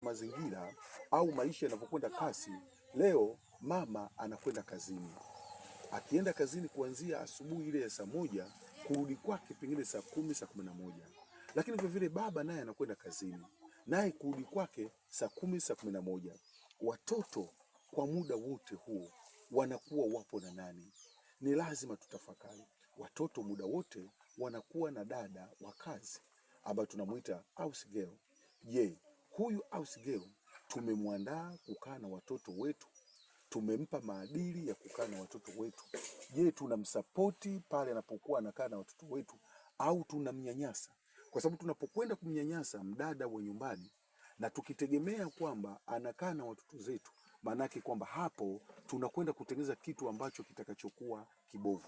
mazingira au maisha yanavyokwenda kasi, leo mama anakwenda kazini. Akienda kazini kuanzia asubuhi ile ya saa moja, kurudi kwake pengine saa 10, saa 11. Lakini vile vile baba naye anakwenda kazini, naye kurudi kwake saa 10, saa 11. Watoto kwa muda wote huo wanakuwa wapo na nani? Ni lazima tutafakari. Watoto muda wote wanakuwa na dada wa kazi ambaye tunamuita house girl. Je, huyu house girl tumemwandaa kukaa na watoto wetu? Tumempa maadili ya kukaa na watoto wetu? Je, tunamsapoti pale anapokuwa anakaa na watoto wetu au tunamnyanyasa? Kwa sababu tunapokwenda kumnyanyasa mdada wa nyumbani na tukitegemea kwamba anakaa na watoto zetu, maanake kwamba hapo tunakwenda kutengeneza kitu ambacho kitakachokuwa kibovu.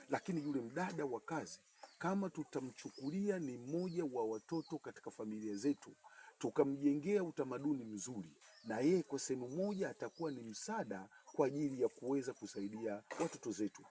Lakini yule mdada wa kazi, kama tutamchukulia ni mmoja wa watoto katika familia zetu, tukamjengea utamaduni mzuri, na yeye kwa sehemu moja atakuwa ni msaada kwa ajili ya kuweza kusaidia watoto zetu.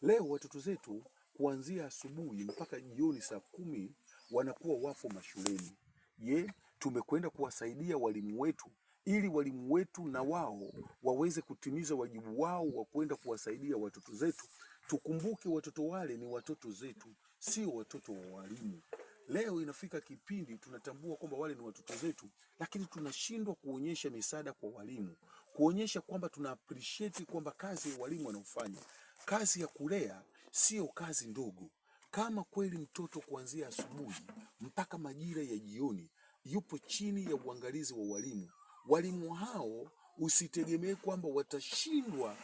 Leo watoto zetu kuanzia asubuhi mpaka jioni saa 10 wanakuwa wapo mashuleni. Je, tumekwenda kuwasaidia walimu wetu ili walimu wetu na wao waweze kutimiza wajibu wao wa kwenda kuwasaidia watoto zetu? Tukumbuke watoto wale ni watoto zetu, sio watoto wa walimu. Leo inafika kipindi tunatambua kwamba wale ni watoto zetu, lakini tunashindwa kuonyesha misaada kwa walimu, kuonyesha kwamba tuna appreciate kwamba kazi ya walimu wanaofanya. Kazi ya kulea sio kazi ndogo. Kama kweli mtoto kuanzia asubuhi mpaka majira ya jioni yupo chini ya uangalizi wa walimu, walimu hao usitegemee kwamba watashindwa